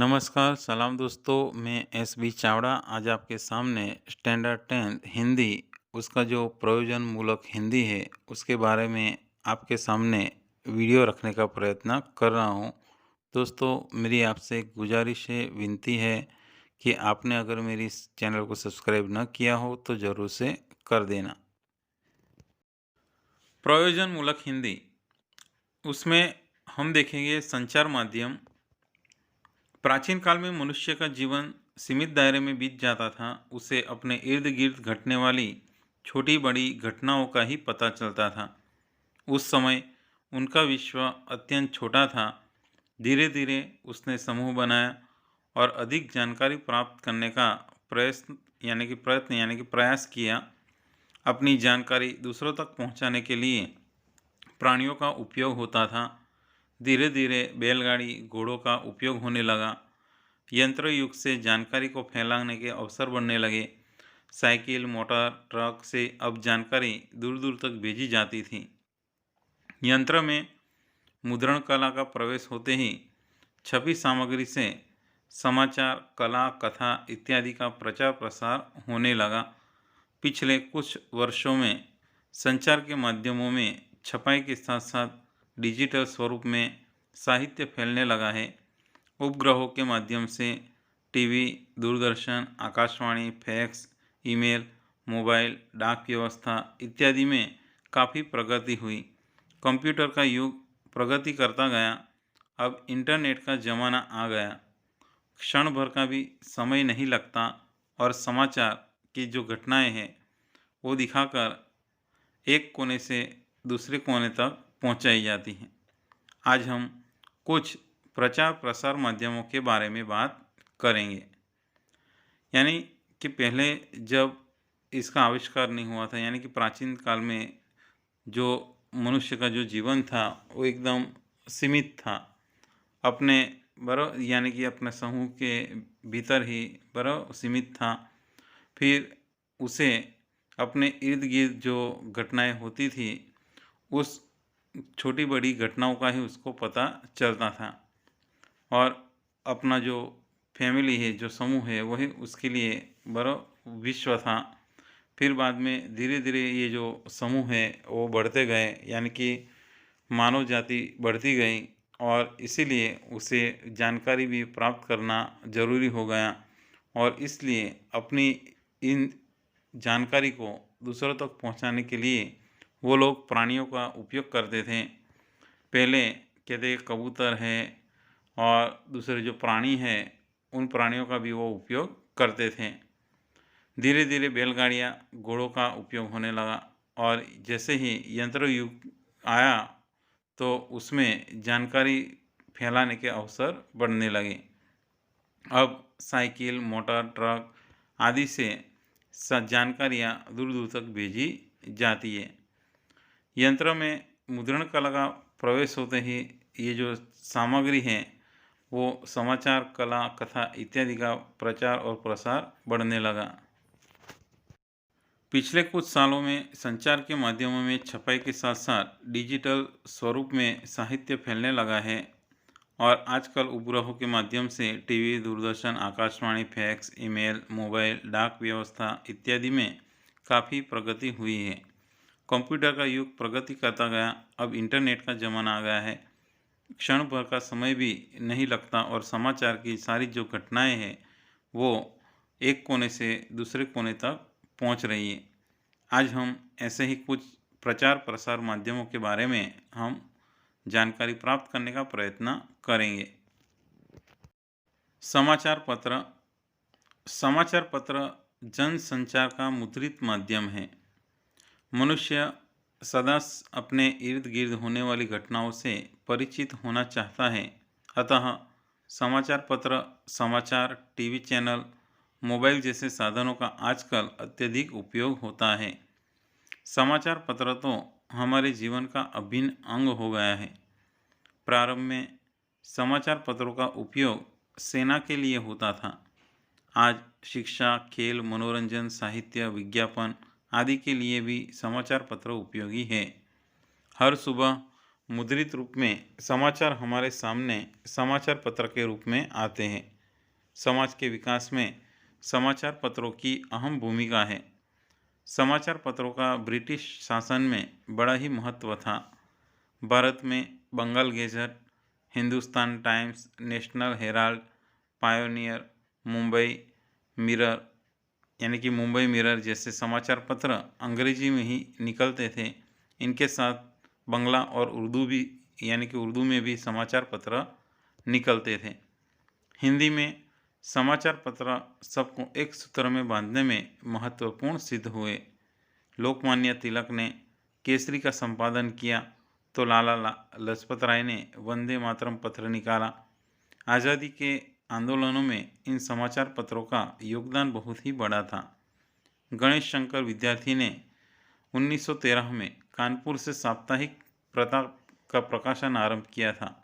नमस्कार, सलाम दोस्तों, मैं एस बी चावड़ा आज आपके सामने स्टैंडर्ड 10th हिंदी उसका जो प्रयोजनमूलक हिंदी है उसके बारे में आपके सामने वीडियो रखने का प्रयत्न कर रहा हूँ। दोस्तों, मेरी आपसे एक गुजारिश है, विनती है कि आपने अगर मेरी इस चैनल को सब्सक्राइब न किया हो तो ज़रूर से कर देना। प्रयोजनमूलक हिंदी उसमें हम देखेंगे संचार माध्यम। प्राचीन काल में मनुष्य का जीवन सीमित दायरे में बीत जाता था। उसे अपने इर्द गिर्द घटने वाली छोटी बड़ी घटनाओं का ही पता चलता था। उस समय उनका विश्व अत्यंत छोटा था। धीरे धीरे उसने समूह बनाया और अधिक जानकारी प्राप्त करने का प्रयास किया। अपनी जानकारी दूसरों तक पहुंचाने के लिए प्राणियों का उपयोग होता था। धीरे धीरे बैलगाड़ी घोड़ों का उपयोग होने लगा। यंत्र युग से जानकारी को फैलाने के अवसर बढ़ने लगे। साइकिल मोटर ट्रक से अब जानकारी दूर दूर तक भेजी जाती थी। यंत्र में मुद्रण कला का प्रवेश होते ही छपी सामग्री से समाचार कला कथा इत्यादि का प्रचार प्रसार होने लगा। पिछले कुछ वर्षों में संचार के माध्यमों में छपाई के साथ साथ डिजिटल स्वरूप में साहित्य फैलने लगा है। उपग्रहों के माध्यम से TV, Doordarshan, Akashvani, fax, email, mobile, डाक व्यवस्था इत्यादि में काफ़ी प्रगति हुई। कंप्यूटर का युग प्रगति करता गया। अब इंटरनेट का ज़माना आ गया। क्षण भर का भी समय नहीं लगता और समाचार की जो घटनाएं हैं वो दिखाकर एक कोने से दूसरे कोने तक पहुंचाई जाती हैं। आज हम कुछ प्रचार प्रसार माध्यमों के बारे में बात करेंगे। यानी कि पहले जब इसका आविष्कार नहीं हुआ था, यानी कि प्राचीन काल में जो मनुष्य का जो जीवन था वो एकदम सीमित था। अपने यानी कि अपने समूह के भीतर ही सीमित था। फिर उसे अपने इर्द गिर्द जो घटनाएं होती थी उस छोटी बड़ी घटनाओं का ही उसको पता चलता था। और अपना जो फैमिली है, जो समूह है, वही उसके लिए बड़ा विश्व था। फिर बाद में धीरे धीरे ये जो समूह है वो बढ़ते गए, यानी कि मानव जाति बढ़ती गई और इसीलिए उसे जानकारी भी प्राप्त करना ज़रूरी हो गया। और इसलिए अपनी इन जानकारी को दूसरों तक पहुंचाने के लिए वो लोग प्राणियों का उपयोग करते थे। पहले कहते कबूतर है और दूसरे जो प्राणी हैं उन प्राणियों का भी वो उपयोग करते थे। धीरे धीरे बैलगाड़ियाँ घोड़ों का उपयोग होने लगा और जैसे ही यंत्र युग आया तो उसमें जानकारी फैलाने के अवसर बढ़ने लगे। अब साइकिल मोटर ट्रक आदि से जानकारियाँ दूर दूर तक भेजी जाती है। यंत्र में मुद्रण कला का प्रवेश होते ही ये जो सामग्री है वो समाचार कला कथा इत्यादि का प्रचार और प्रसार बढ़ने लगा। पिछले कुछ सालों में संचार के माध्यमों में छपाई के साथ साथ डिजिटल स्वरूप में साहित्य फैलने लगा है। और आजकल उपग्रहों के माध्यम से TV, Doordarshan, Akashvani, fax, email, mobile, डाक व्यवस्था इत्यादि में काफ़ी प्रगति हुई है। कंप्यूटर का युग प्रगति करता गया। अब इंटरनेट का ज़माना आ गया है। क्षण भर का समय भी नहीं लगता और समाचार की सारी जो घटनाएं हैं वो एक कोने से दूसरे कोने तक पहुंच रही है। आज हम ऐसे ही कुछ प्रचार प्रसार माध्यमों के बारे में हम जानकारी प्राप्त करने का प्रयत्न करेंगे। समाचार पत्र। समाचार पत्र जन संचार का मुद्रित माध्यम है। मनुष्य सदा अपने इर्द गिर्द होने वाली घटनाओं से परिचित होना चाहता है। अतः समाचार पत्र, समाचार, टीवी चैनल, मोबाइल जैसे साधनों का आजकल अत्यधिक उपयोग होता है। समाचार पत्र तो हमारे जीवन का अभिन्न अंग हो गया है। प्रारंभ में समाचार पत्रों का उपयोग सेना के लिए होता था। आज शिक्षा, खेल, मनोरंजन, साहित्य, विज्ञापन आदि के लिए भी समाचार पत्र उपयोगी है। हर सुबह मुद्रित रूप में समाचार हमारे सामने समाचार पत्र के रूप में आते हैं। समाज के विकास में समाचार पत्रों की अहम भूमिका है। समाचार पत्रों का ब्रिटिश शासन में बड़ा ही महत्व था। भारत में Bengal gazette, Hindustan Times, National Herald, Pioneer, Mumbai mirror यानी कि मुंबई मिरर जैसे समाचार पत्र अंग्रेजी में ही निकलते थे। इनके साथ बंगला और उर्दू भी यानी कि उर्दू में भी समाचार पत्र निकलते थे। हिंदी में समाचार पत्र सबको एक सूत्र में बांधने में महत्वपूर्ण सिद्ध हुए। लोकमान्य तिलक ने केसरी का संपादन किया तो लाला लजपत राय ने वंदे मातरम पत्र निकाला। आज़ादी के आंदोलनों में इन समाचार पत्रों का योगदान बहुत ही बड़ा था। गणेश शंकर विद्यार्थी ने 1913 में कानपुर से साप्ताहिक प्रथा का प्रकाशन आरंभ किया था।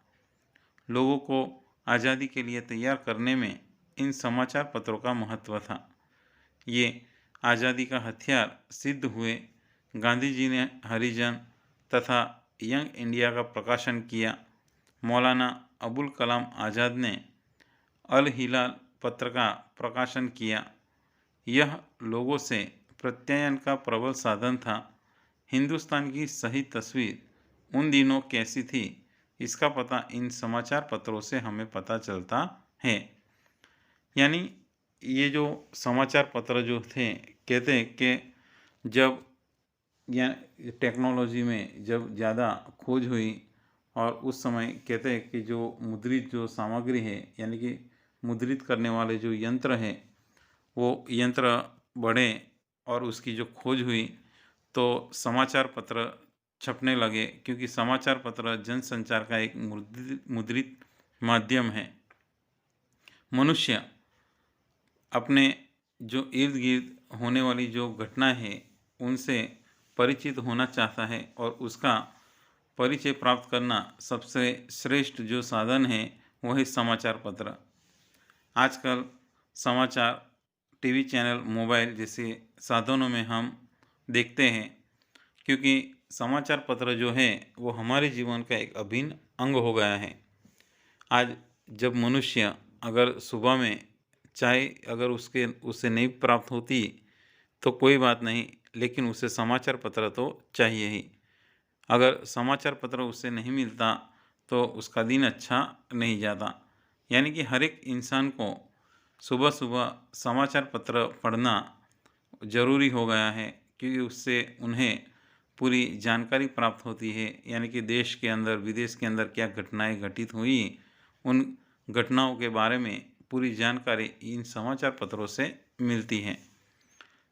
लोगों को आज़ादी के लिए तैयार करने में इन समाचार पत्रों का महत्व था। ये आज़ादी का हथियार सिद्ध हुए। गांधी जी ने हरिजन तथा यंग इंडिया का प्रकाशन किया। मौलाना अबुल कलाम आज़ाद ने अल हिलाल पत्र का प्रकाशन किया। यह लोगों से प्रत्ययन का प्रबल साधन था। हिंदुस्तान की सही तस्वीर उन दिनों कैसी थी, इसका पता इन समाचार पत्रों से हमें पता चलता है। यानी ये जो समाचार पत्र जो थे, कहते हैं कि जब या टेक्नोलॉजी में जब ज़्यादा खोज हुई और उस समय कहते हैं कि जो मुद्रित जो सामग्री है यानी कि मुद्रित करने वाले जो यंत्र हैं वो यंत्र बढ़े और उसकी जो खोज हुई तो समाचार पत्र छपने लगे, क्योंकि समाचार पत्र जनसंचार का एक मुद्रित माध्यम है। मनुष्य अपने जो इर्द गिर्द होने वाली जो घटना है उनसे परिचित होना चाहता है और उसका परिचय प्राप्त करना सबसे श्रेष्ठ जो साधन है वो है समाचार पत्र। आजकल समाचार टीवी चैनल, मोबाइल जैसे साधनों में हम देखते हैं, क्योंकि समाचार पत्र जो है वो हमारे जीवन का एक अभिन्न अंग हो गया है। आज जब मनुष्य अगर सुबह में चाय अगर उससे नहीं प्राप्त होती तो कोई बात नहीं, लेकिन उसे समाचार पत्र तो चाहिए ही। अगर समाचार पत्र उससे नहीं मिलता तो उसका दिन अच्छा नहीं जाता। यानी कि हर एक इंसान को सुबह सुबह समाचार पत्र पढ़ना ज़रूरी हो गया है, क्योंकि उससे उन्हें पूरी जानकारी प्राप्त होती है। यानी कि देश के अंदर विदेश के अंदर क्या घटनाएं घटित हुई, उन घटनाओं के बारे में पूरी जानकारी इन समाचार पत्रों से मिलती है।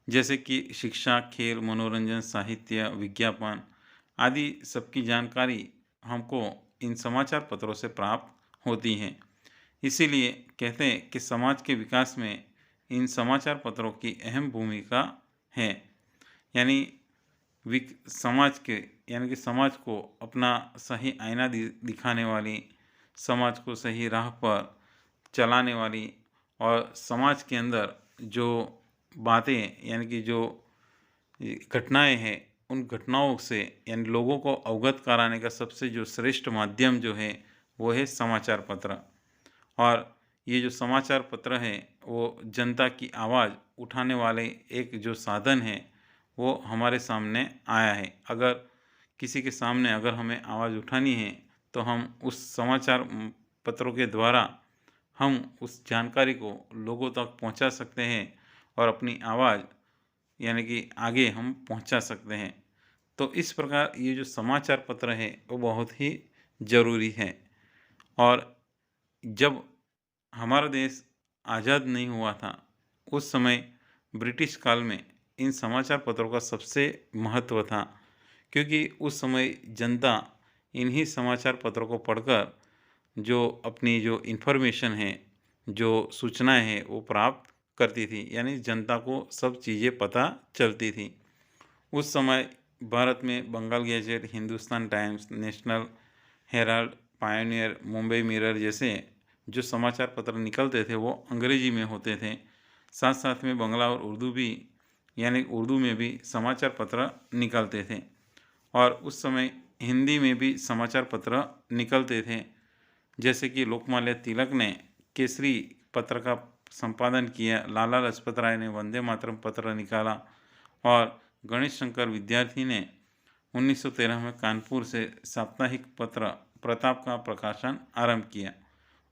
जैसे कि शिक्षा, खेल, मनोरंजन, साहित्य, विज्ञापन आदि सबकी जानकारी हमको इन समाचार पत्रों से प्राप्त होती है। इसीलिए कहते हैं कि समाज के विकास में इन समाचार पत्रों की अहम भूमिका है। यानी समाज के यानी कि समाज को अपना सही आईना दिखाने वाली, समाज को सही राह पर चलाने वाली और समाज के अंदर जो बातें यानी कि जो घटनाएं हैं उन घटनाओं से यानी लोगों को अवगत कराने का सबसे जो श्रेष्ठ माध्यम जो है वो है समाचार पत्र। और ये जो समाचार पत्र है वो जनता की आवाज़ उठाने वाले एक जो साधन है वो हमारे सामने आया है। अगर किसी के सामने अगर हमें आवाज़ उठानी है तो हम उस समाचार पत्रों के द्वारा हम उस जानकारी को लोगों तक पहुंचा सकते हैं और अपनी आवाज़ यानी कि आगे हम पहुंचा सकते हैं। तो इस प्रकार ये जो समाचार पत्र है वो बहुत ही ज़रूरी है। और जब हमारा देश आज़ाद नहीं हुआ था उस समय ब्रिटिश काल में इन समाचार पत्रों का सबसे महत्व था, क्योंकि उस समय जनता इन्हीं समाचार पत्रों को पढ़कर जो अपनी जो इन्फॉर्मेशन है, जो सूचनाएं हैं वो प्राप्त करती थी। यानी जनता को सब चीज़ें पता चलती थी। उस समय भारत में Bengal Gazette, Hindustan Times, National Herald, Pioneer, Mumbai Mirror जैसे जो समाचार पत्र निकलते थे वो अंग्रेजी में होते थे। साथ साथ में बंगला और उर्दू भी यानी उर्दू में भी समाचार पत्र निकलते थे। और उस समय हिंदी में भी समाचार पत्र निकलते थे। जैसे कि लोकमान्य तिलक ने केसरी पत्र का संपादन किया, लाला लाजपत राय ने वंदे मातरम पत्र निकाला और गणेश शंकर विद्यार्थी ने 1913 में कानपुर से साप्ताहिक पत्र प्रताप का प्रकाशन आरंभ किया।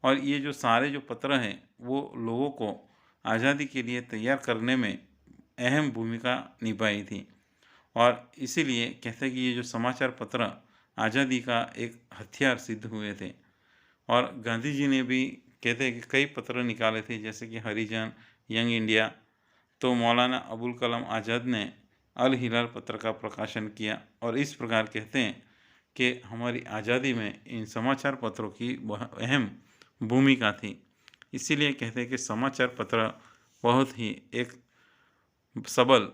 और ये जो सारे जो पत्र हैं वो लोगों को आज़ादी के लिए तैयार करने में अहम भूमिका निभाई थी। और इसीलिए कहते हैं कि ये जो समाचार पत्र आज़ादी का एक हथियार सिद्ध हुए थे। और गांधी जी ने भी कहते हैं कि कई पत्र निकाले थे, जैसे कि हरिजन, यंग इंडिया। तो मौलाना अबुल कलाम आज़ाद ने अल हिलाल पत्र का प्रकाशन किया। और इस प्रकार कहते हैं कि हमारी आज़ादी में इन समाचार पत्रों की बहुत अहम भूमिका थी। इसीलिए कहते हैं कि समाचार पत्र बहुत ही एक सबल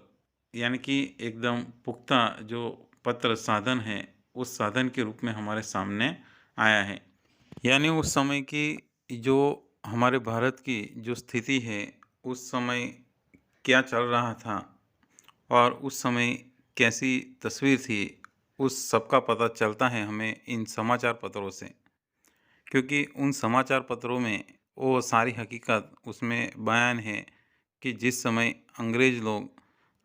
यानी कि एकदम पुख्ता जो पत्र साधन है, उस साधन के रूप में हमारे सामने आया है। यानी उस समय की जो हमारे भारत की जो स्थिति है, उस समय क्या चल रहा था और उस समय कैसी तस्वीर थी, उस सब का पता चलता है हमें इन समाचार पत्रों से। क्योंकि उन समाचार पत्रों में वो सारी हकीकत उसमें बयान है कि जिस समय अंग्रेज़ लोग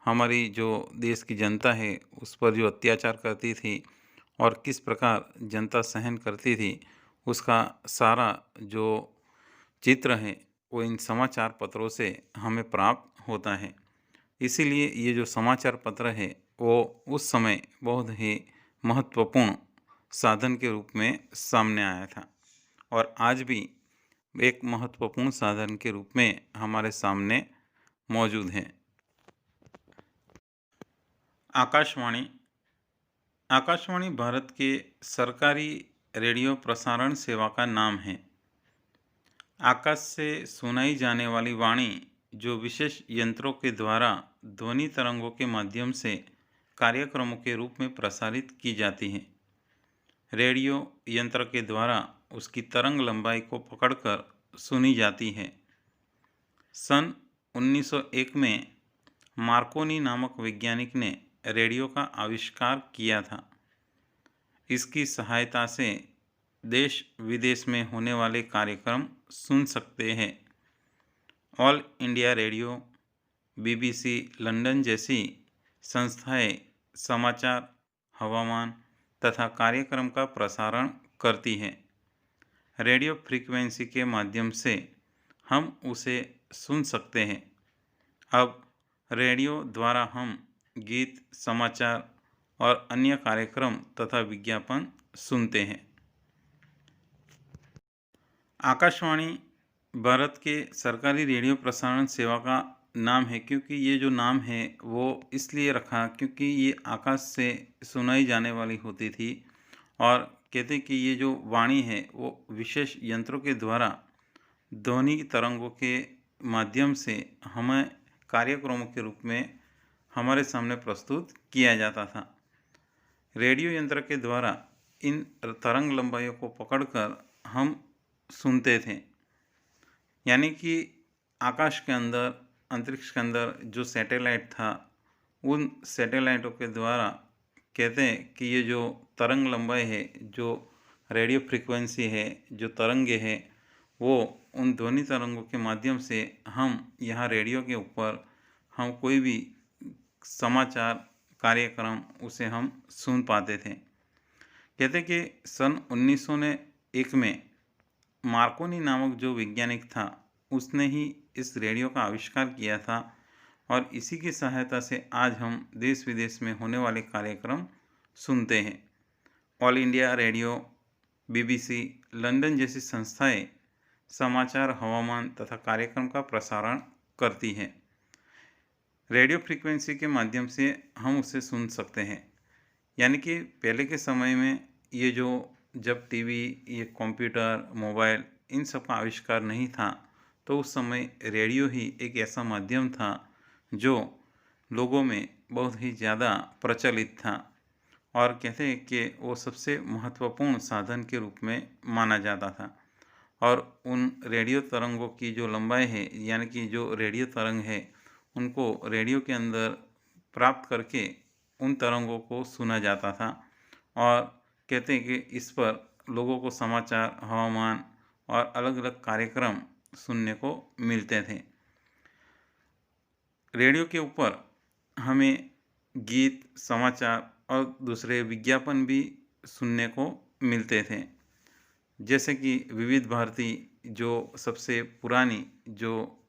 हमारी जो देश की जनता है उस पर जो अत्याचार करती थी और किस प्रकार जनता सहन करती थी, उसका सारा जो चित्र है वो इन समाचार पत्रों से हमें प्राप्त होता है। इसीलिए ये जो समाचार पत्र है वो उस समय बहुत ही महत्वपूर्ण साधन के रूप में सामने आया था और आज भी एक महत्वपूर्ण साधन के रूप में हमारे सामने मौजूद है। आकाशवाणी आकाशवाणी भारत के सरकारी रेडियो प्रसारण सेवा का नाम है। आकाश से सुनाई जाने वाली वाणी जो विशेष यंत्रों के द्वारा ध्वनि तरंगों के माध्यम से कार्यक्रमों के रूप में प्रसारित की जाती है। रेडियो यंत्र के द्वारा उसकी तरंग लंबाई को पकड़कर सुनी जाती है। सन 1901 में मार्कोनी नामक वैज्ञानिक ने रेडियो का आविष्कार किया था। इसकी सहायता से देश विदेश में होने वाले कार्यक्रम सुन सकते हैं। All India radio, BBC London जैसी संस्थाएं समाचार, हवामान तथा कार्यक्रम का प्रसारण करती हैं। रेडियो फ्रीक्वेंसी के माध्यम से हम उसे सुन सकते हैं। अब रेडियो द्वारा हम गीत, समाचार और अन्य कार्यक्रम तथा विज्ञापन सुनते हैं। आकाशवाणी भारत के सरकारी रेडियो प्रसारण सेवा का नाम है, क्योंकि ये जो नाम है वो इसलिए रखा क्योंकि ये आकाश से सुनाई जाने वाली होती थी। और कहते कि ये जो वाणी है वो विशेष यंत्रों के द्वारा ध्वनि तरंगों के माध्यम से हमें कार्यक्रमों के रूप में हमारे सामने प्रस्तुत किया जाता था। रेडियो यंत्र के द्वारा इन तरंग लंबाइयों को पकड़कर हम सुनते थे। यानी कि आकाश के अंदर, अंतरिक्ष के अंदर जो सैटेलाइट था, उन सैटेलाइटों के द्वारा कहते हैं कि ये जो तरंग लंबाई है, जो रेडियो फ्रीक्वेंसी है, जो तरंगे हैं, वो उन ध्वनि तरंगों के माध्यम से हम यहाँ रेडियो के ऊपर हम कोई भी समाचार कार्यक्रम उसे हम सुन पाते थे। कहते कि सन 1901 में मार्कोनी नामक जो वैज्ञानिक था उसने ही इस रेडियो का आविष्कार किया था और इसी की सहायता से आज हम देश विदेश में होने वाले कार्यक्रम सुनते हैं। All India radio, BBC London जैसी संस्थाएं समाचार, हवामान तथा कार्यक्रम का प्रसारण करती हैं। रेडियो फ्रीक्वेंसी के माध्यम से हम उसे सुन सकते हैं। यानी कि पहले के समय में ये जो जब टीवी, ये कंप्यूटर, मोबाइल इन सब का आविष्कार नहीं था, तो उस समय रेडियो ही एक ऐसा माध्यम था जो लोगों में बहुत ही ज़्यादा प्रचलित था और कहते हैं कि वो सबसे महत्वपूर्ण साधन के रूप में माना जाता था। और उन रेडियो तरंगों की जो लंबाई है, यानी कि जो रेडियो तरंग है, उनको रेडियो के अंदर प्राप्त करके उन तरंगों को सुना जाता था और कहते हैं कि इस पर लोगों को समाचार, हवामान और अलग-अलग कार्यक्रम सुनने को मिलते थे। रेडियो के ऊपर हमें गीत, समाचार और दूसरे विज्ञापन भी सुनने को मिलते थे। जैसे कि विविध भारती जो सबसे पुरानी जो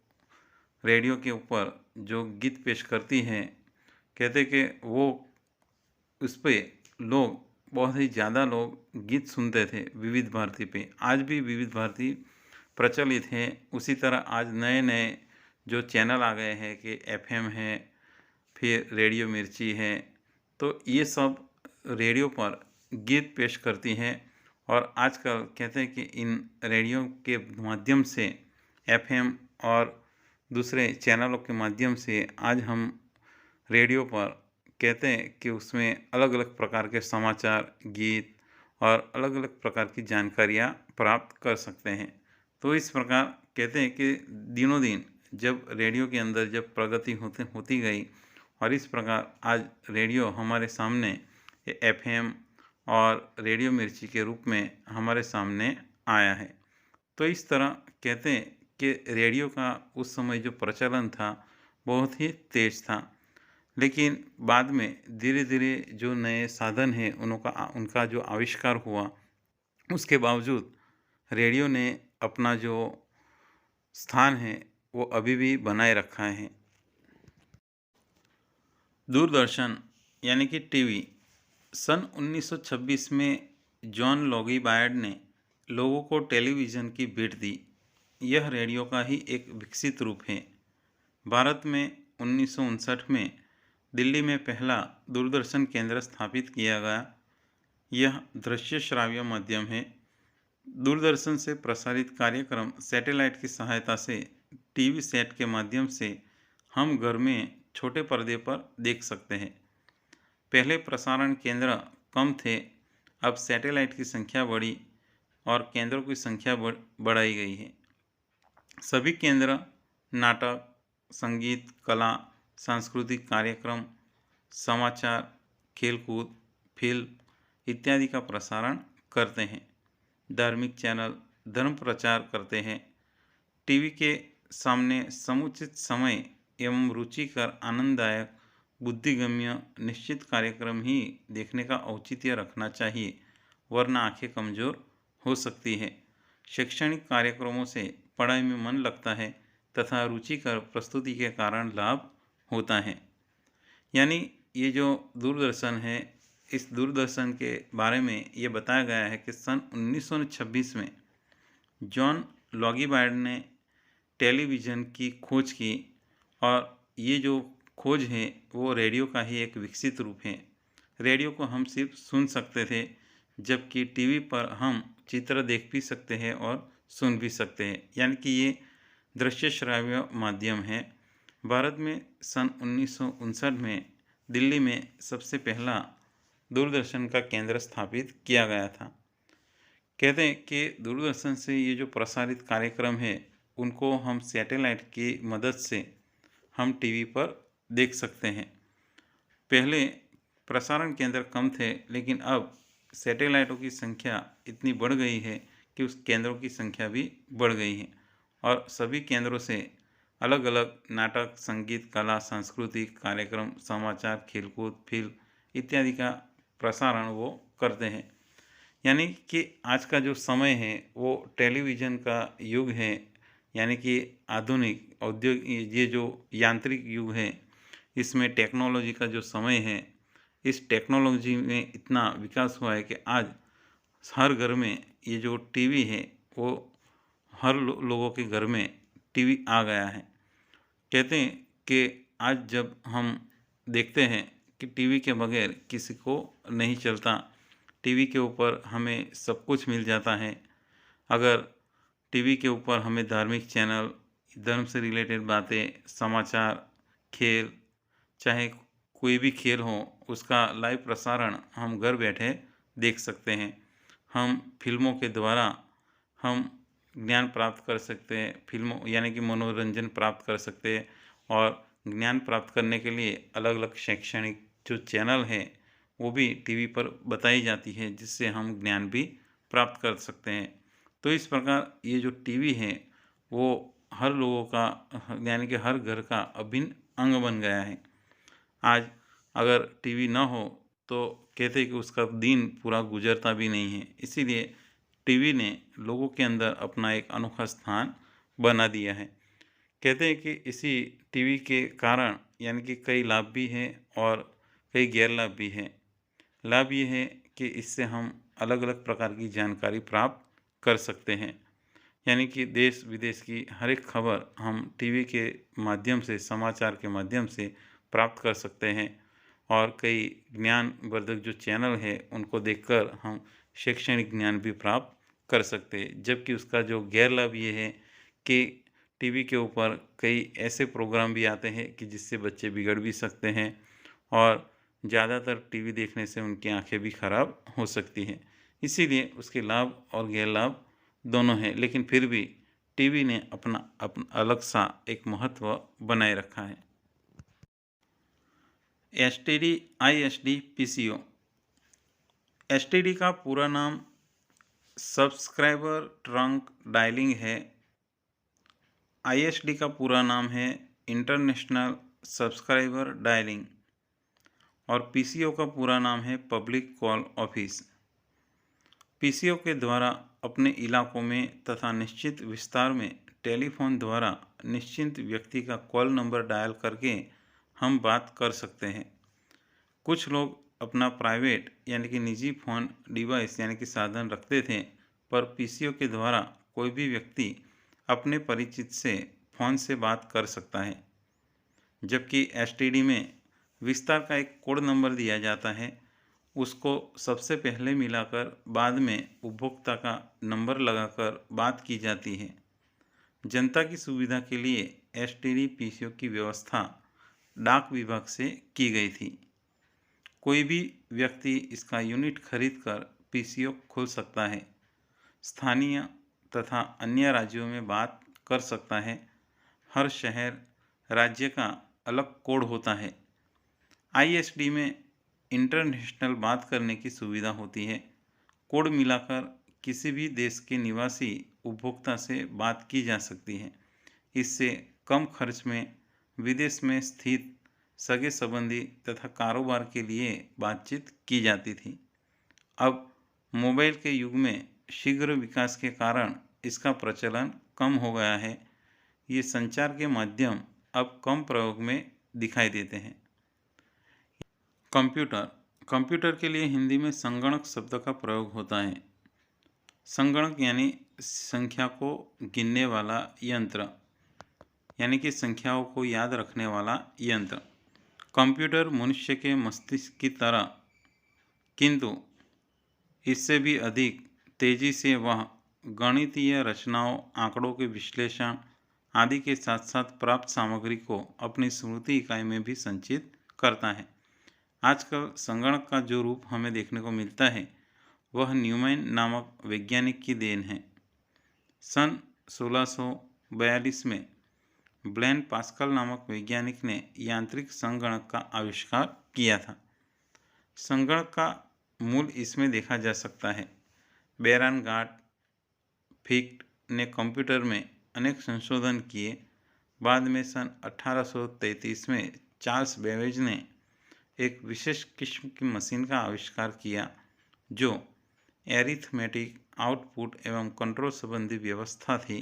रेडियो के ऊपर जो गीत पेश करती है, कहते कि वो उस पे लोग बहुत ही ज़्यादा लोग गीत सुनते थे विविध भारती पे। आज भी विविध भारती प्रचलित है। उसी तरह आज नए-नए जो चैनल आ गए हैं कि एफएम है, फिर रेडियो मिर्ची है, तो ये सब रेडियो पर गीत पेश करती हैं। और आजकल कहते हैं कि इन रेडियो के माध्यम से एफएम और दूसरे चैनलों के माध्यम से आज हम रेडियो पर कहते हैं कि उसमें अलग-अलग प्रकार के समाचार, गीत और अलग-अलग प्रकार की जानकारियाँ प्राप्त कर सकते हैं। तो इस प्रकार कहते हैं कि दिनों-दिन जब रेडियो के अंदर जब प्रगति होती गई और इस प्रकार आज रेडियो हमारे सामने एफएम और रेडियो मिर्ची के रूप में हमारे सामने आया है। तो इस तरह कहते हैं कि रेडियो का उस समय जो प्रचलन था बहुत ही तेज़ था। लेकिन बाद में धीरे-धीरे जो नए साधन हैं उनका जो आविष्कार हुआ, उसके बावजूद रेडियो ने अपना जो स्थान है वो अभी भी बनाए रखा है। दूरदर्शन यानी कि टीवी सन 1926 में जॉन लोगी बायर्ड ने लोगों को टेलीविज़न की भेंट दी। यह रेडियो का ही एक विकसित रूप है। भारत में 1959 में दिल्ली में पहला दूरदर्शन केंद्र स्थापित किया गया। यह दृश्य श्राव्य माध्यम है। दूरदर्शन से प्रसारित कार्यक्रम सैटेलाइट की सहायता से टीवी सेट के माध्यम से हम घर में छोटे पर्दे पर देख सकते हैं। पहले प्रसारण केंद्र कम थे, अब सैटेलाइट की संख्या बढ़ी और केंद्रों की संख्या बढ़ाई गई है। सभी केंद्र नाटक, संगीत, कला, सांस्कृतिक कार्यक्रम, समाचार, खेलकूद, फिल्म इत्यादि का प्रसारण करते हैं। धार्मिक चैनल धर्म प्रचार करते हैं। टीवी के सामने समुचित समय एवं रुचिकर, आनंददायक, बुद्धिगम्य निश्चित कार्यक्रम ही देखने का औचित्य रखना चाहिए, वरना आंखें कमज़ोर हो सकती है। शैक्षणिक कार्यक्रमों से पढ़ाई में मन लगता है तथा रुचिकर प्रस्तुति के कारण लाभ होता है। यानी ये जो दूरदर्शन है, इस दूरदर्शन के बारे में ये बताया गया है कि सन 1926 में जॉन लोगी बायर्ड ने टेलीविज़न की खोज की और ये जो खोज है वो रेडियो का ही एक विकसित रूप है। रेडियो को हम सिर्फ सुन सकते थे, जबकि टीवी पर हम चित्र देख भी सकते हैं और सुन भी सकते हैं, यानी कि ये दृश्य श्राव्य माध्यम है। भारत में सन 1959 में दिल्ली में सबसे पहला दूरदर्शन का केंद्र स्थापित किया गया था। कहते हैं कि दूरदर्शन से ये जो प्रसारित कार्यक्रम है उनको हम सैटेलाइट की मदद से हम टीवी पर देख सकते हैं। पहले प्रसारण केंद्र कम थे, लेकिन अब सैटेलाइटों की संख्या इतनी बढ़ गई है कि उस केंद्रों की संख्या भी बढ़ गई है और सभी केंद्रों से अलग-अलग नाटक, संगीत, कला, सांस्कृतिक कार्यक्रम, समाचार, खेलकूद, फिल्म इत्यादि का प्रसारण वो करते हैं। यानी कि आज का जो समय है वो टेलीविज़न का युग है, यानी कि आधुनिक ये जो यांत्रिक युग है, इसमें टेक्नोलॉजी का जो समय है, इस टेक्नोलॉजी में इतना विकास हुआ है कि आज हर घर में ये जो टीवी है वो हर लोगों के घर में टीवी आ गया है। कहते हैं कि आज जब हम देखते हैं कि टीवी के बगैर किसी को नहीं चलता। टीवी के ऊपर हमें सब कुछ मिल जाता है। अगर टीवी के ऊपर हमें धार्मिक चैनल, धर्म से रिलेटेड बातें, समाचार, खेल, चाहे कोई भी खेल हो, उसका लाइव प्रसारण हम घर बैठे देख सकते हैं। हम फिल्मों के द्वारा हम ज्ञान प्राप्त कर सकते हैं, फिल्मों यानी कि मनोरंजन प्राप्त कर सकते हैं और ज्ञान प्राप्त करने के लिए अलग-अलग शैक्षणिक जो चैनल हैं वो भी टीवी पर बताई जाती है, जिससे हम ज्ञान भी प्राप्त कर सकते हैं। तो इस प्रकार ये जो टीवी है वो हर लोगों का यानी कि हर घर का अभिन्न अंग बन गया है। आज अगर टीवी ना हो तो कहते हैं कि उसका दिन पूरा गुजरता भी नहीं है। इसीलिए टीवी ने लोगों के अंदर अपना एक अनोखा स्थान बना दिया है। कहते हैं कि इसी टीवी के कारण यानी कि कई लाभ भी हैं और कई गैर लाभ भी हैं। लाभ ये है कि इससे हम अलग-अलग प्रकार की जानकारी प्राप्त कर सकते हैं। यानी कि देश विदेश की हर एक खबर हम टीवी के माध्यम से, समाचार के माध्यम से प्राप्त कर सकते हैं और कई ज्ञानवर्धक जो चैनल है उनको देखकर हम शैक्षणिक ज्ञान भी प्राप्त कर सकते हैं। जबकि उसका जो गैर लाभ ये है कि टीवी के ऊपर कई ऐसे प्रोग्राम भी आते हैं कि जिससे बच्चे बिगड़ भी सकते हैं और ज़्यादातर टीवी देखने से उनकी आंखें भी खराब हो सकती हैं। इसीलिए उसके लाभ और गैर लाभ दोनों हैं, लेकिन फिर भी टीवी ने अपना अलग सा एक महत्व बनाए रखा है। STD, ISD, PCO. एसटीडी का पूरा नाम सब्सक्राइबर ट्रंक डायलिंग है। आईएसडी का पूरा नाम है इंटरनेशनल सब्सक्राइबर डायलिंग और पीसीओ का पूरा नाम है पब्लिक कॉल ऑफिस। पीसीओ के द्वारा अपने इलाकों में तथा निश्चित विस्तार में टेलीफोन द्वारा निश्चित व्यक्ति का कॉल नंबर डायल करके हम बात कर सकते हैं। कुछ लोग अपना प्राइवेट यानी कि निजी फ़ोन डिवाइस यानी कि साधन रखते थे, पर पीसीओ के द्वारा कोई भी व्यक्ति अपने परिचित से फ़ोन से बात कर सकता है। जबकि एसटीडी में विस्तार का एक कोड नंबर दिया जाता है, उसको सबसे पहले मिलाकर बाद में उपभोक्ता का नंबर लगाकर बात की जाती है। जनता की सुविधा के लिए एसटीडी पीसीओ की व्यवस्था डाक विभाग से की गई थी। कोई भी व्यक्ति इसका यूनिट खरीदकर पीसीओ खोल सकता है, स्थानीय तथा अन्य राज्यों में बात कर सकता है। हर शहर राज्य का अलग कोड होता है। आईएसडी में इंटरनेशनल बात करने की सुविधा होती है। कोड मिलाकर किसी भी देश के निवासी उपभोक्ता से बात की जा सकती है। इससे कम खर्च में विदेश में स्थित सगे संबंधी तथा कारोबार के लिए बातचीत की जाती थी। अब मोबाइल के युग में शीघ्र विकास के कारण इसका प्रचलन कम हो गया है। ये संचार के माध्यम अब कम प्रयोग में दिखाई देते हैं। कंप्यूटर। कंप्यूटर के लिए हिंदी में संगणक शब्द का प्रयोग होता है। संगणक यानी संख्या को गिनने वाला यंत्र, यानी कि संख्याओं को याद रखने वाला यंत्र। कंप्यूटर मनुष्य के मस्तिष्क की तरह, किंतु इससे भी अधिक तेजी से वह गणितीय रचनाओं, आंकड़ों के विश्लेषण आदि के साथ साथ प्राप्त सामग्री को अपनी स्मृति इकाई में भी संचित करता है। आजकल संगणक का जो रूप हमें देखने को मिलता है वह न्यूमैन नामक वैज्ञानिक की देन है। सन 1642 में ब्लेन पास्कल नामक वैज्ञानिक ने यांत्रिक संगणक का आविष्कार किया था। संगणक का मूल इसमें देखा जा सकता है। बेरनगार्ड फिक्ट ने कंप्यूटर में अनेक संशोधन किए। बाद में सन 1833 में चार्ल्स बेबेज ने एक विशेष किस्म की मशीन का आविष्कार किया जो एरिथमेटिक आउटपुट एवं कंट्रोल संबंधी व्यवस्था थी।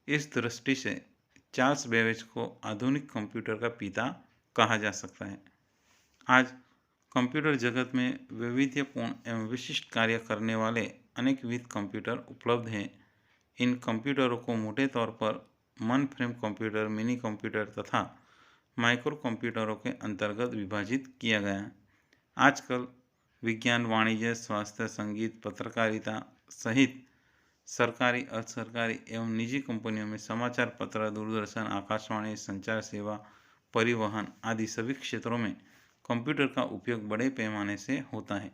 इस दृष्टि से चार्ल्स बेबेज को आधुनिक कंप्यूटर का पिता कहा जा सकता है। आज कंप्यूटर जगत में वैविध्यपूर्ण एवं विशिष्ट कार्य करने वाले अनेकविध कंप्यूटर उपलब्ध हैं। इन कंप्यूटरों को मोटे तौर पर मन फ्रेम कंप्यूटर, मिनी कंप्यूटर तथा माइक्रो कंप्यूटरों के अंतर्गत विभाजित किया गया है। आजकल विज्ञान, वाणिज्य, स्वास्थ्य, संगीत, पत्रकारिता सहित सरकारी, असरकारी एवं निजी कंपनियों में समाचार पत्र, दूरदर्शन, आकाशवाणी, संचार सेवा, परिवहन आदि सभी क्षेत्रों में कंप्यूटर का उपयोग बड़े पैमाने से होता है।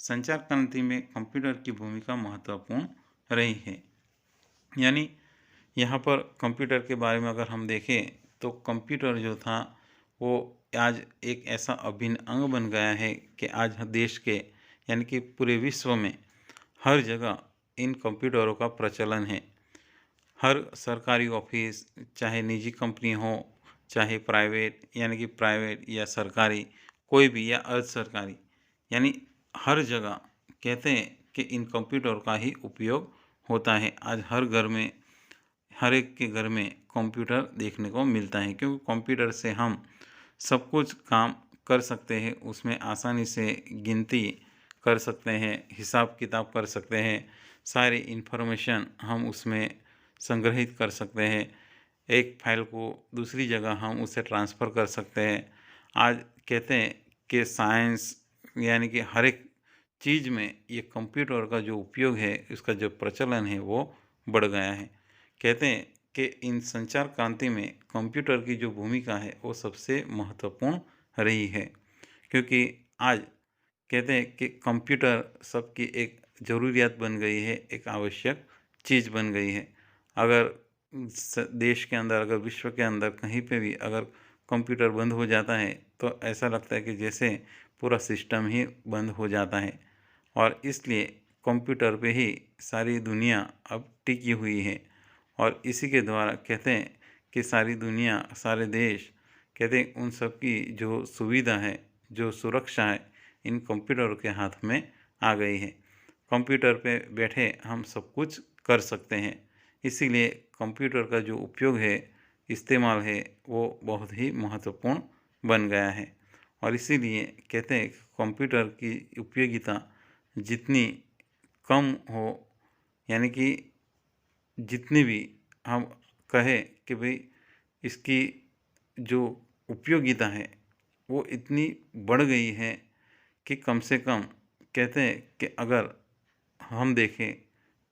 संचार क्रांति में कंप्यूटर की भूमिका महत्वपूर्ण रही है। यानी यहाँ पर कंप्यूटर के बारे में अगर हम देखें तो कंप्यूटर जो था वो आज एक ऐसा अभिन्न अंग बन गया है कि आज देश के यानी कि पूरे विश्व में हर जगह इन कंप्यूटरों का प्रचलन है। हर सरकारी ऑफिस, चाहे निजी कंपनी हो, चाहे प्राइवेट यानी कि प्राइवेट या सरकारी कोई भी या अर्ध सरकारी, यानी हर जगह कहते हैं कि इन कंप्यूटर का ही उपयोग होता है। आज हर घर में, हर एक के घर में कंप्यूटर देखने को मिलता है, क्योंकि कंप्यूटर से हम सब कुछ काम कर सकते हैं। उसमें आसानी से गिनती कर सकते हैं, हिसाब किताब कर सकते हैं, सारी इन्फॉर्मेशन हम उसमें संग्रहित कर सकते हैं। एक फाइल को दूसरी जगह हम उसे ट्रांसफ़र कर सकते हैं। आज कहते हैं कि साइंस यानी कि हर एक चीज़ में ये कंप्यूटर का जो उपयोग है, इसका जो प्रचलन है वो बढ़ गया है। कहते हैं कि इन संचार क्रांति में कंप्यूटर की जो भूमिका है वो सबसे महत्वपूर्ण रही है, क्योंकि आज कहते हैं कि कंप्यूटर सबकी एक ज़रूरियात बन गई है, एक आवश्यक चीज़ बन गई है। अगर देश के अंदर, अगर विश्व के अंदर कहीं पे भी अगर कंप्यूटर बंद हो जाता है तो ऐसा लगता है कि जैसे पूरा सिस्टम ही बंद हो जाता है। और इसलिए कंप्यूटर पे ही सारी दुनिया अब टिकी हुई है, और इसी के द्वारा कहते हैं कि सारी दुनिया, सारे देश कहते हैं उन सब की जो सुविधा है, जो सुरक्षा है, इन कंप्यूटर के हाथ में आ गई है। कंप्यूटर पे बैठे हम सब कुछ कर सकते हैं। इसीलिए कंप्यूटर का जो उपयोग है, इस्तेमाल है, वो बहुत ही महत्वपूर्ण बन गया है। और इसीलिए कहते हैं कंप्यूटर की उपयोगिता जितनी कम हो, यानी कि जितनी भी हम कहें कि भाई इसकी जो उपयोगिता है वो इतनी बढ़ गई है कि कम से कम कहते हैं कि अगर हम देखें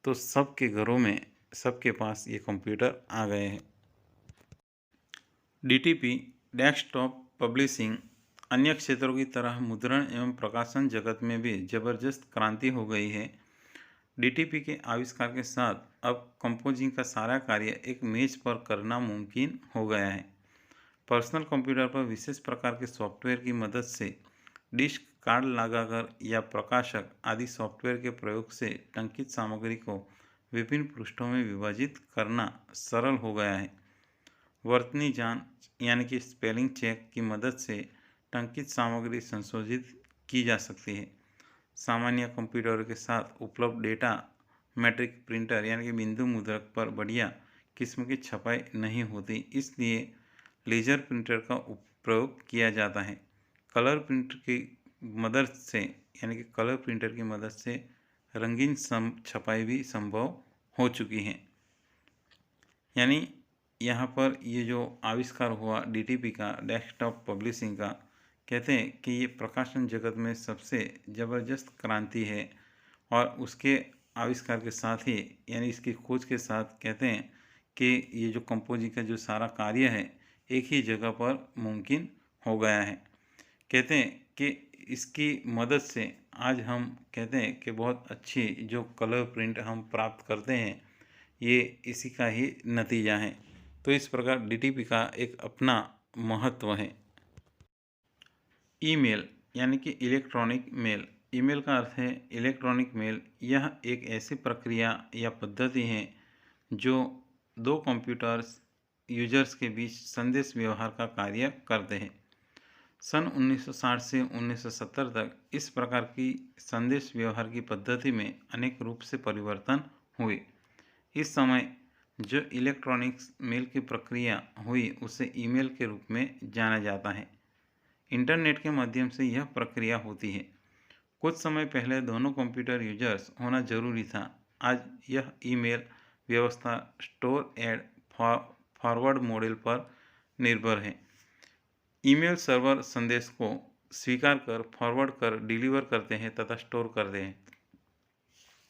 तो सबके घरों में, सबके पास ये कंप्यूटर आ गए हैं। डीटीपी, डेस्कटॉप पब्लिशिंग अन्य क्षेत्रों की तरह मुद्रण एवं प्रकाशन जगत में भी जबरदस्त क्रांति हो गई है। डीटीपी के आविष्कार के साथ अब कंपोजिंग का सारा कार्य एक मेज पर करना मुमकिन हो गया है। पर्सनल कंप्यूटर पर विशेष प्रकार के सॉफ्टवेयर की मदद से डिस्क, कार्ड लगाकर या प्रकाशक आदि सॉफ्टवेयर के प्रयोग से टंकित सामग्री को विभिन्न पृष्ठों में विभाजित करना सरल हो गया है। वर्तनी जांच यानी कि स्पेलिंग चेक की मदद से टंकित सामग्री संशोधित की जा सकती है। सामान्य कंप्यूटर के साथ उपलब्ध डेटा मैट्रिक प्रिंटर यानी कि बिंदु मुद्रक पर बढ़िया किस्म की छपाई नहीं होती, इसलिए लेजर प्रिंटर का प्रयोग किया जाता है। कलर प्रिंटर की मदद से यानी कि कलर प्रिंटर की मदद से रंगीन छपाई भी संभव हो चुकी है। यानी यहाँ पर ये जो आविष्कार हुआ डीटीपी का, डेस्कटॉप पब्लिशिंग का, कहते हैं कि ये प्रकाशन जगत में सबसे ज़बरदस्त क्रांति है। और उसके आविष्कार के साथ ही यानी इसकी खोज के साथ कहते हैं कि ये जो कंपोजिंग का जो सारा कार्य है एक ही जगह पर मुमकिन हो गया है। कहते हैं कि इसकी मदद से आज हम कहते हैं कि बहुत अच्छी जो कलर प्रिंट हम प्राप्त करते हैं, ये इसी का ही नतीजा है। तो इस प्रकार डीटीपी का एक अपना महत्व है। ईमेल यानी कि इलेक्ट्रॉनिक मेल। ईमेल का अर्थ है इलेक्ट्रॉनिक मेल। यह एक ऐसी प्रक्रिया या पद्धति है जो दो कंप्यूटर्स यूजर्स के बीच संदेश व्यवहार का कार्य करते हैं। सन 1960 से 1970 तक इस प्रकार की संदेश व्यवहार की पद्धति में अनेक रूप से परिवर्तन हुए। इस समय जो इलेक्ट्रॉनिक्स मेल की प्रक्रिया हुई उसे ईमेल के रूप में जाना जाता है। इंटरनेट के माध्यम से यह प्रक्रिया होती है। कुछ समय पहले दोनों कंप्यूटर यूजर्स होना जरूरी था। आज यह ईमेल व्यवस्था स्टोर एंड फॉरवर्ड मॉडल पर निर्भर है। ईमेल सर्वर संदेश को स्वीकार कर, फॉरवर्ड कर, डिलीवर करते हैं तथा स्टोर करते हैं।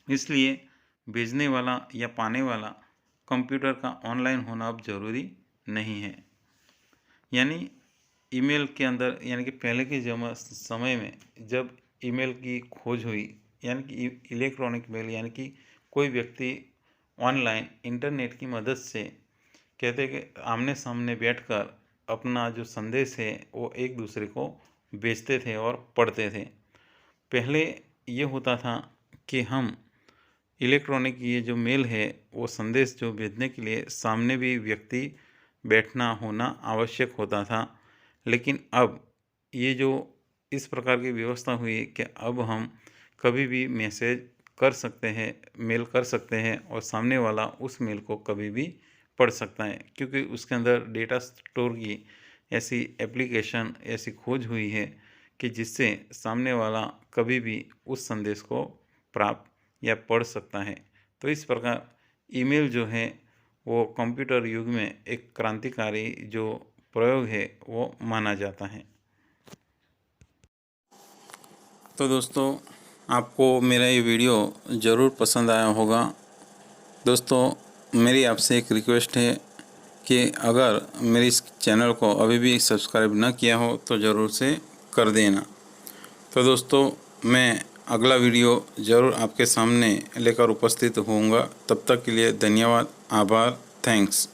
इसलिए भेजने वाला या पाने वाला कंप्यूटर का ऑनलाइन होना अब ज़रूरी नहीं है। यानी ईमेल के अंदर यानी कि पहले के समय में जब ईमेल की खोज हुई, यानी कि इलेक्ट्रॉनिक मेल यानी कि कोई व्यक्ति ऑनलाइन इंटरनेट की मदद से कहते हैं कि आमने सामने बैठकर अपना जो संदेश है वो एक दूसरे को भेजते थे और पढ़ते थे। पहले ये होता था कि हम इलेक्ट्रॉनिक ये जो मेल है वो संदेश जो भेजने के लिए सामने भी व्यक्ति बैठना होना आवश्यक होता था। लेकिन अब ये जो इस प्रकार की व्यवस्था हुई कि अब हम कभी भी मैसेज कर सकते हैं, मेल कर सकते हैं और सामने वाला उस मेल को कभी भी पढ़ सकता है, क्योंकि उसके अंदर डेटा स्टोर की ऐसी एप्लीकेशन, ऐसी खोज हुई है कि जिससे सामने वाला कभी भी उस संदेश को प्राप्त या पढ़ सकता है। तो इस प्रकार ईमेल जो है वो कंप्यूटर युग में एक क्रांतिकारी जो प्रयोग है वो माना जाता है। तो दोस्तों, आपको मेरा ये वीडियो ज़रूर पसंद आया होगा। दोस्तों, मेरी आपसे एक रिक्वेस्ट है कि अगर मेरे इस चैनल को अभी भी सब्सक्राइब न किया हो तो ज़रूर से कर देना। तो दोस्तों, मैं अगला वीडियो ज़रूर आपके सामने लेकर उपस्थित होऊंगा। तब तक के लिए धन्यवाद, आभार, थैंक्स।